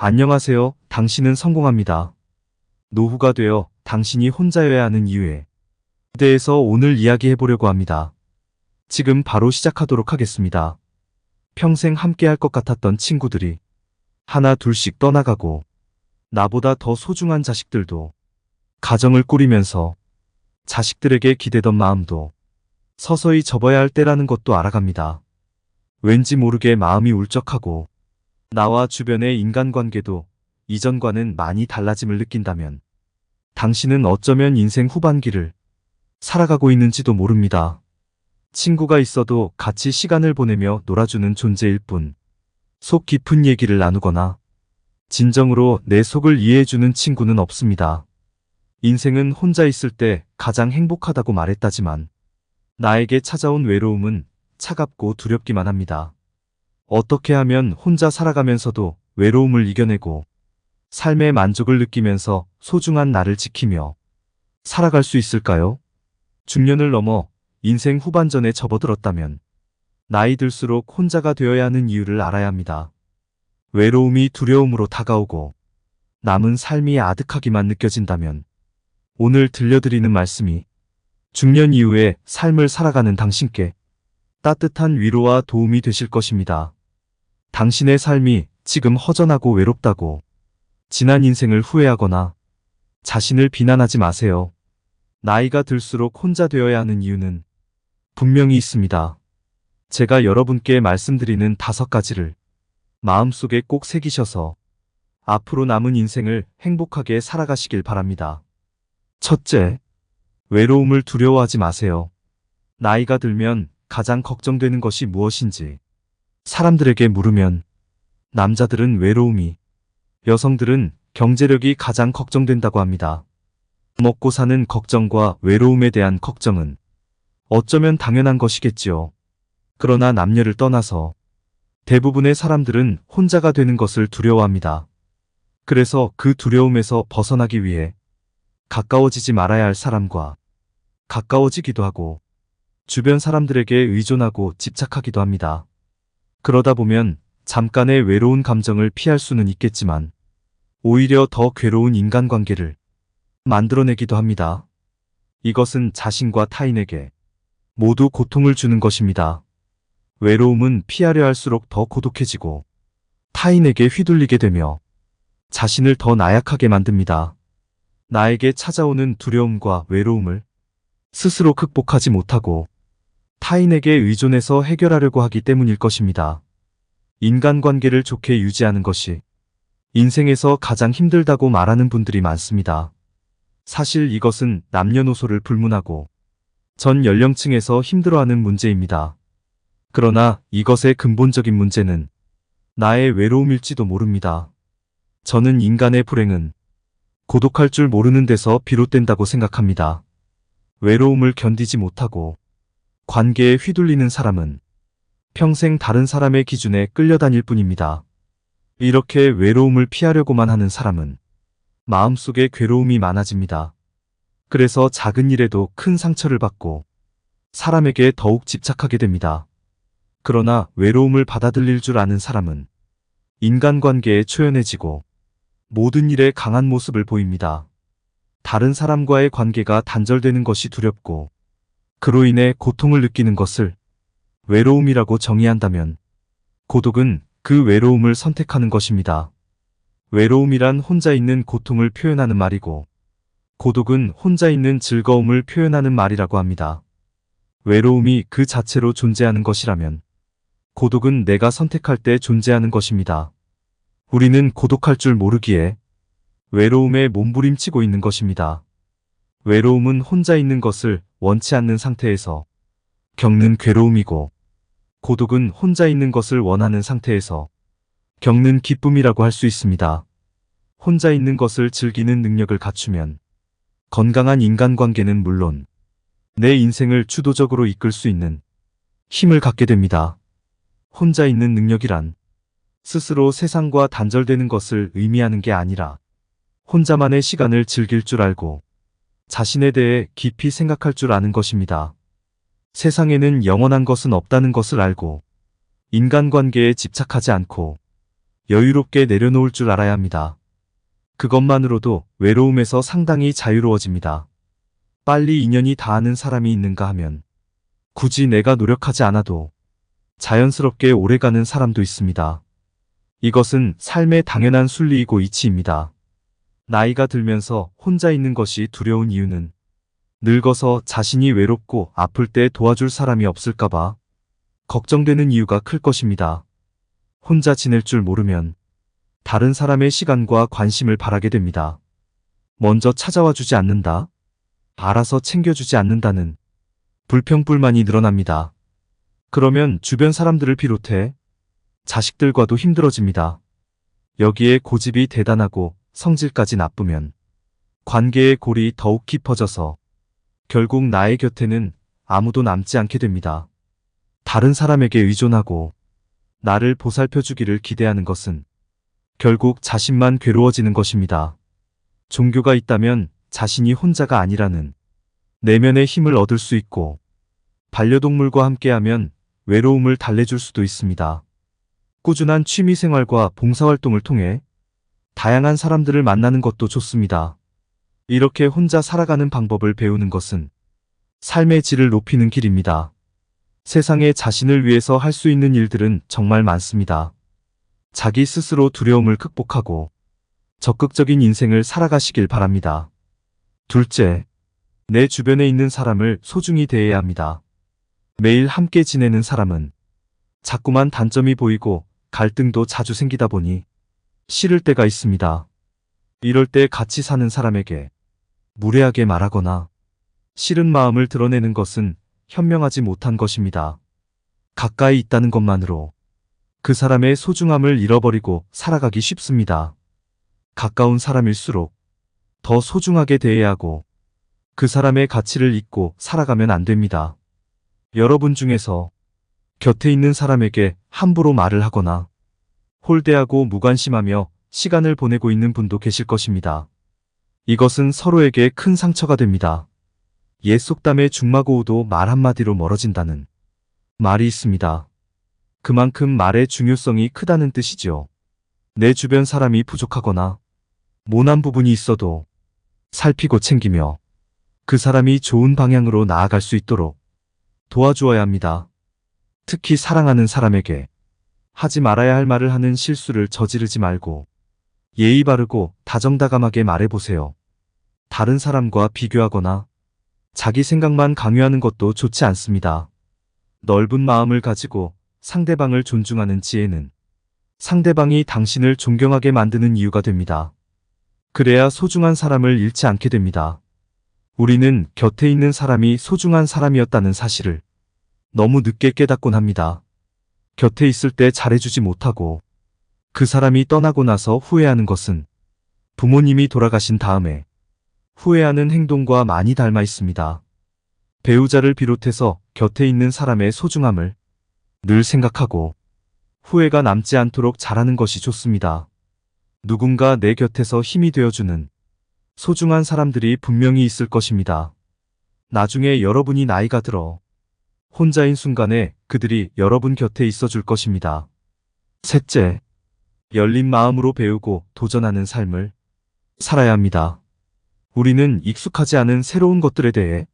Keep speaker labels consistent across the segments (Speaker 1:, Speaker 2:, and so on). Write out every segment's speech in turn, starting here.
Speaker 1: 안녕하세요. 당신은 성공합니다. 노후가 되어 당신이 혼자여야 하는 이유에 대해서 오늘 이야기해 보려고 합니다. 지금 바로 시작하도록 하겠습니다. 평생 함께 할 것 같았던 친구들이 하나 둘씩 떠나가고 나보다 더 소중한 자식들도 가정을 꾸리면서 자식들에게 기대던 마음도 서서히 접어야 할 때라는 것도 알아갑니다. 왠지 모르게 마음이 울적하고 나와 주변의 인간관계도 이전과는 많이 달라짐을 느낀다면 당신은 어쩌면 인생 후반기를 살아가고 있는지도 모릅니다. 친구가 있어도 같이 시간을 보내며 놀아주는 존재일 뿐 속 깊은 얘기를 나누거나 진정으로 내 속을 이해해주는 친구는 없습니다. 인생은 혼자 있을 때 가장 행복하다고 말했다지만 나에게 찾아온 외로움은 차갑고 두렵기만 합니다. 어떻게 하면 혼자 살아가면서도 외로움을 이겨내고 삶의 만족을 느끼면서 소중한 나를 지키며 살아갈 수 있을까요? 중년을 넘어 인생 후반전에 접어들었다면 나이 들수록 혼자가 되어야 하는 이유를 알아야 합니다. 외로움이 두려움으로 다가오고 남은 삶이 아득하기만 느껴진다면 오늘 들려드리는 말씀이 중년 이후에 삶을 살아가는 당신께 따뜻한 위로와 도움이 되실 것입니다. 당신의 삶이 지금 허전하고 외롭다고 지난 인생을 후회하거나 자신을 비난하지 마세요. 나이가 들수록 혼자 되어야 하는 이유는 분명히 있습니다. 제가 여러분께 말씀드리는 5가지를 마음속에 꼭 새기셔서 앞으로 남은 인생을 행복하게 살아가시길 바랍니다. 첫째, 외로움을 두려워하지 마세요. 나이가 들면 가장 걱정되는 것이 무엇인지 사람들에게 물으면 남자들은 외로움이, 여성들은 경제력이 가장 걱정된다고 합니다. 먹고 사는 걱정과 외로움에 대한 걱정은 어쩌면 당연한 것이겠지요. 그러나 남녀를 떠나서 대부분의 사람들은 혼자가 되는 것을 두려워합니다. 그래서 그 두려움에서 벗어나기 위해 가까워지지 말아야 할 사람과 가까워지기도 하고 주변 사람들에게 의존하고 집착하기도 합니다. 그러다 보면 잠깐의 외로운 감정을 피할 수는 있겠지만 오히려 더 괴로운 인간관계를 만들어내기도 합니다. 이것은 자신과 타인에게 모두 고통을 주는 것입니다. 외로움은 피하려 할수록 더 고독해지고 타인에게 휘둘리게 되며 자신을 더 나약하게 만듭니다. 나에게 찾아오는 두려움과 외로움을 스스로 극복하지 못하고 타인에게 의존해서 해결하려고 하기 때문일 것입니다. 인간관계를 좋게 유지하는 것이 인생에서 가장 힘들다고 말하는 분들이 많습니다. 사실 이것은 남녀노소를 불문하고 전 연령층에서 힘들어하는 문제입니다. 그러나 이것의 근본적인 문제는 나의 외로움일지도 모릅니다. 저는 인간의 불행은 고독할 줄 모르는 데서 비롯된다고 생각합니다. 외로움을 견디지 못하고 관계에 휘둘리는 사람은 평생 다른 사람의 기준에 끌려다닐 뿐입니다. 이렇게 외로움을 피하려고만 하는 사람은 마음속에 괴로움이 많아집니다. 그래서 작은 일에도 큰 상처를 받고 사람에게 더욱 집착하게 됩니다. 그러나 외로움을 받아들일 줄 아는 사람은 인간관계에 초연해지고 모든 일에 강한 모습을 보입니다. 다른 사람과의 관계가 단절되는 것이 두렵고 그로 인해 고통을 느끼는 것을 외로움이라고 정의한다면 고독은 그 외로움을 선택하는 것입니다. 외로움이란 혼자 있는 고통을 표현하는 말이고 고독은 혼자 있는 즐거움을 표현하는 말이라고 합니다. 외로움이 그 자체로 존재하는 것이라면 고독은 내가 선택할 때 존재하는 것입니다. 우리는 고독할 줄 모르기에 외로움에 몸부림치고 있는 것입니다. 외로움은 혼자 있는 것을 원치 않는 상태에서 겪는 괴로움이고 고독은 혼자 있는 것을 원하는 상태에서 겪는 기쁨이라고 할 수 있습니다. 혼자 있는 것을 즐기는 능력을 갖추면 건강한 인간관계는 물론 내 인생을 주도적으로 이끌 수 있는 힘을 갖게 됩니다. 혼자 있는 능력이란 스스로 세상과 단절되는 것을 의미하는 게 아니라 혼자만의 시간을 즐길 줄 알고 자신에 대해 깊이 생각할 줄 아는 것입니다. 세상에는 영원한 것은 없다는 것을 알고 인간관계에 집착하지 않고 여유롭게 내려놓을 줄 알아야 합니다. 그것만으로도 외로움에서 상당히 자유로워집니다. 빨리 인연이 닿는 사람이 있는가 하면 굳이 내가 노력하지 않아도 자연스럽게 오래가는 사람도 있습니다. 이것은 삶의 당연한 순리이고 이치입니다. 나이가 들면서 혼자 있는 것이 두려운 이유는 늙어서 자신이 외롭고 아플 때 도와줄 사람이 없을까봐 걱정되는 이유가 클 것입니다. 혼자 지낼 줄 모르면 다른 사람의 시간과 관심을 바라게 됩니다. 먼저 찾아와 주지 않는다, 알아서 챙겨주지 않는다는 불평불만이 늘어납니다. 그러면 주변 사람들을 비롯해 자식들과도 힘들어집니다. 여기에 고집이 대단하고 성질까지 나쁘면 관계의 골이 더욱 깊어져서 결국 나의 곁에는 아무도 남지 않게 됩니다. 다른 사람에게 의존하고 나를 보살펴주기를 기대하는 것은 결국 자신만 괴로워지는 것입니다. 종교가 있다면 자신이 혼자가 아니라는 내면의 힘을 얻을 수 있고 반려동물과 함께하면 외로움을 달래줄 수도 있습니다. 꾸준한 취미생활과 봉사활동을 통해 다양한 사람들을 만나는 것도 좋습니다. 이렇게 혼자 살아가는 방법을 배우는 것은 삶의 질을 높이는 길입니다. 세상에 자신을 위해서 할 수 있는 일들은 정말 많습니다. 자기 스스로 두려움을 극복하고 적극적인 인생을 살아가시길 바랍니다. 둘째, 내 주변에 있는 사람을 소중히 대해야 합니다. 매일 함께 지내는 사람은 자꾸만 단점이 보이고 갈등도 자주 생기다 보니 싫을 때가 있습니다. 이럴 때 같이 사는 사람에게 무례하게 말하거나 싫은 마음을 드러내는 것은 현명하지 못한 것입니다. 가까이 있다는 것만으로 그 사람의 소중함을 잃어버리고 살아가기 쉽습니다. 가까운 사람일수록 더 소중하게 대해야 하고 그 사람의 가치를 잊고 살아가면 안 됩니다. 여러분 중에서 곁에 있는 사람에게 함부로 말을 하거나 홀대하고 무관심하며 시간을 보내고 있는 분도 계실 것입니다. 이것은 서로에게 큰 상처가 됩니다. 옛 속담에 중마고우도 말 한마디로 멀어진다는 말이 있습니다. 그만큼 말의 중요성이 크다는 뜻이죠. 내 주변 사람이 부족하거나 모난 부분이 있어도 살피고 챙기며 그 사람이 좋은 방향으로 나아갈 수 있도록 도와주어야 합니다. 특히 사랑하는 사람에게 하지 말아야 할 말을 하는 실수를 저지르지 말고 예의 바르고 다정다감하게 말해보세요. 다른 사람과 비교하거나 자기 생각만 강요하는 것도 좋지 않습니다. 넓은 마음을 가지고 상대방을 존중하는 지혜는 상대방이 당신을 존경하게 만드는 이유가 됩니다. 그래야 소중한 사람을 잃지 않게 됩니다. 우리는 곁에 있는 사람이 소중한 사람이었다는 사실을 너무 늦게 깨닫곤 합니다. 곁에 있을 때 잘해주지 못하고 그 사람이 떠나고 나서 후회하는 것은 부모님이 돌아가신 다음에 후회하는 행동과 많이 닮아 있습니다. 배우자를 비롯해서 곁에 있는 사람의 소중함을 늘 생각하고 후회가 남지 않도록 잘하는 것이 좋습니다. 누군가 내 곁에서 힘이 되어주는 소중한 사람들이 분명히 있을 것입니다. 나중에 여러분이 나이가 들어 혼자인 순간에 그들이 여러분 곁에 있어줄 것입니다. 셋째, 열린 마음으로 배우고 도전하는 삶을 살아야 합니다. 우리는 익숙하지 않은 새로운 것들에 대해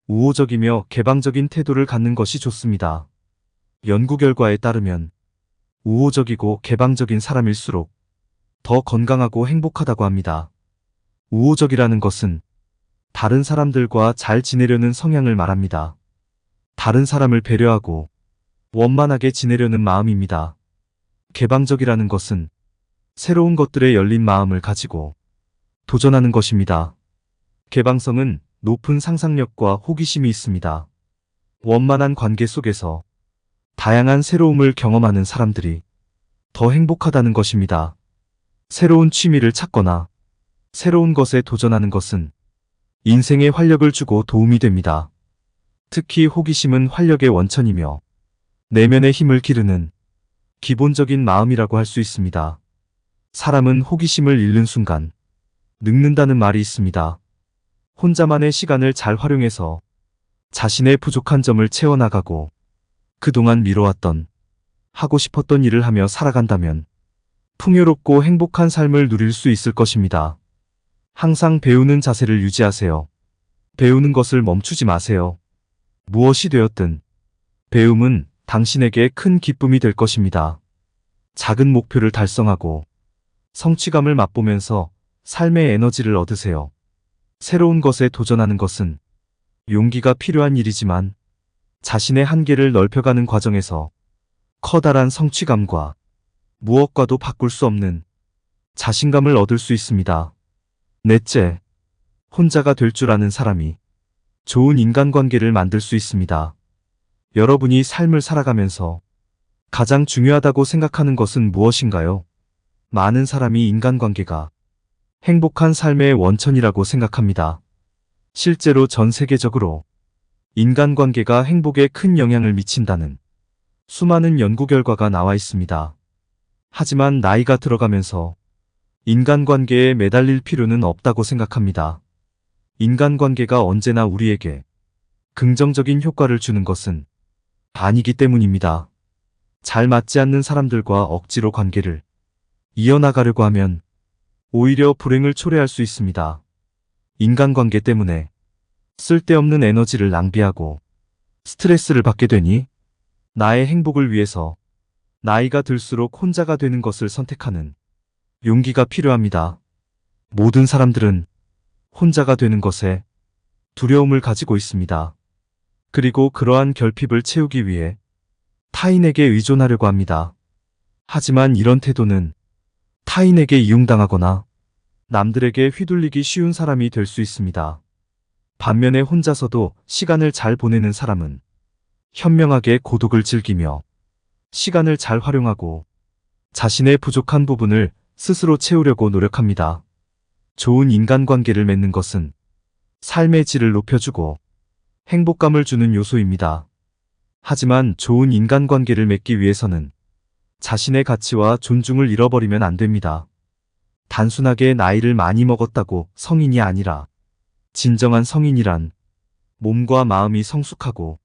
Speaker 1: 우호적이며 개방적인 태도를 갖는 것이 좋습니다. 연구 결과에 따르면 우호적이고 개방적인 사람일수록 더 건강하고 행복하다고 합니다. 우호적이라는 것은 다른 사람들과 잘 지내려는 성향을 말합니다. 다른 사람을 배려하고 원만하게 지내려는 마음입니다. 개방적이라는 것은 새로운 것들에 열린 마음을 가지고 도전하는 것입니다. 개방성은 높은 상상력과 호기심이 있습니다. 원만한 관계 속에서 다양한 새로움을 경험하는 사람들이 더 행복하다는 것입니다. 새로운 취미를 찾거나 새로운 것에 도전하는 것은 인생에 활력을 주고 도움이 됩니다. 특히 호기심은 활력의 원천이며 내면의 힘을 기르는 기본적인 마음이라고 할 수 있습니다. 사람은 호기심을 잃는 순간 늙는다는 말이 있습니다. 혼자만의 시간을 잘 활용해서 자신의 부족한 점을 채워나가고 그동안 미뤄왔던 하고 싶었던 일을 하며 살아간다면 풍요롭고 행복한 삶을 누릴 수 있을 것입니다. 항상 배우는 자세를 유지하세요. 배우는 것을 멈추지 마세요. 무엇이 되었든 배움은 당신에게 큰 기쁨이 될 것입니다. 작은 목표를 달성하고 성취감을 맛보면서 삶의 에너지를 얻으세요. 새로운 것에 도전하는 것은 용기가 필요한 일이지만 자신의 한계를 넓혀가는 과정에서 커다란 성취감과 무엇과도 바꿀 수 없는 자신감을 얻을 수 있습니다. 넷째, 혼자가 될 줄 아는 사람이 좋은 인간관계를 만들 수 있습니다. 여러분이 삶을 살아가면서 가장 중요하다고 생각하는 것은 무엇인가요? 많은 사람이 인간관계가 행복한 삶의 원천이라고 생각합니다. 실제로 전 세계적으로 인간관계가 행복에 큰 영향을 미친다는 수많은 연구 결과가 나와 있습니다. 하지만 나이가 들어가면서 인간관계에 매달릴 필요는 없다고 생각합니다. 인간관계가 언제나 우리에게 긍정적인 효과를 주는 것은 아니기 때문입니다. 잘 맞지 않는 사람들과 억지로 관계를 이어나가려고 하면 오히려 불행을 초래할 수 있습니다. 인간관계 때문에 쓸데없는 에너지를 낭비하고 스트레스를 받게 되니 나의 행복을 위해서 나이가 들수록 혼자가 되는 것을 선택하는 용기가 필요합니다. 모든 사람들은 혼자가 되는 것에 두려움을 가지고 있습니다. 그리고 그러한 결핍을 채우기 위해 타인에게 의존하려고 합니다. 하지만 이런 태도는 타인에게 이용당하거나 남들에게 휘둘리기 쉬운 사람이 될 수 있습니다. 반면에 혼자서도 시간을 잘 보내는 사람은 현명하게 고독을 즐기며 시간을 잘 활용하고 자신의 부족한 부분을 스스로 채우려고 노력합니다. 좋은 인간관계를 맺는 것은 삶의 질을 높여주고 행복감을 주는 요소입니다. 하지만 좋은 인간관계를 맺기 위해서는 자신의 가치와 존중을 잃어버리면 안 됩니다. 단순하게 나이를 많이 먹었다고 성인이 아니라 진정한 성인이란 몸과 마음이 성숙하고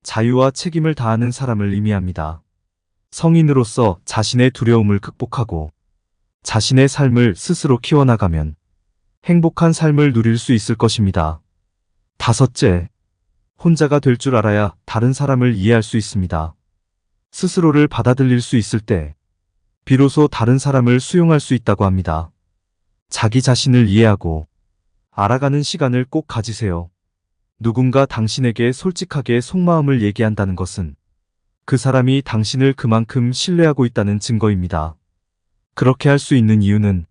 Speaker 1: 자유와 책임을 다하는 사람을 의미합니다. 성인으로서 자신의 두려움을 극복하고 자신의 삶을 스스로 키워나가면 행복한 삶을 누릴 수 있을 것입니다. 다섯째, 혼자가 될 줄 알아야 다른 사람을 이해할 수 있습니다. 스스로를 받아들일 수 있을 때 비로소 다른 사람을 수용할 수 있다고 합니다. 자기 자신을 이해하고 알아가는 시간을 꼭 가지세요. 누군가 당신에게 솔직하게 속마음을 얘기한다는 것은 그 사람이 당신을 그만큼 신뢰하고 있다는 증거입니다. 그렇게 할 수 있는 이유는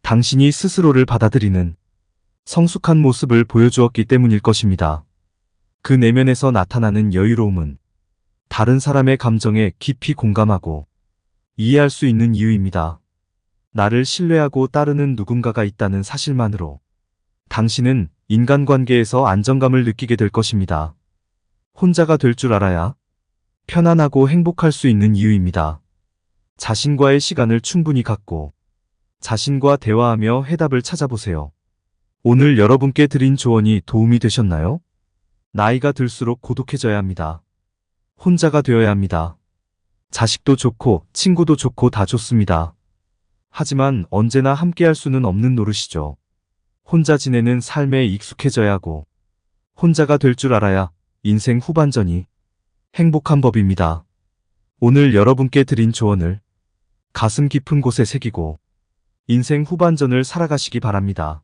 Speaker 1: 당신이 스스로를 받아들이는 성숙한 모습을 보여주었기 때문일 것입니다. 그 내면에서 나타나는 여유로움은 다른 사람의 감정에 깊이 공감하고 이해할 수 있는 이유입니다. 나를 신뢰하고 따르는 누군가가 있다는 사실만으로 당신은 인간관계에서 안정감을 느끼게 될 것입니다. 혼자가 될 줄 알아야 편안하고 행복할 수 있는 이유입니다. 자신과의 시간을 충분히 갖고 자신과 대화하며 해답을 찾아보세요. 오늘 여러분께 드린 조언이 도움이 되셨나요? 나이가 들수록 고독해져야 합니다. 혼자가 되어야 합니다. 자식도 좋고 친구도 좋고 다 좋습니다. 하지만 언제나 함께할 수는 없는 노릇이죠. 혼자 지내는 삶에 익숙해져야 하고 혼자가 될 줄 알아야 인생 후반전이 행복한 법입니다. 오늘 여러분께 드린 조언을 가슴 깊은 곳에 새기고 인생 후반전을 살아가시기 바랍니다.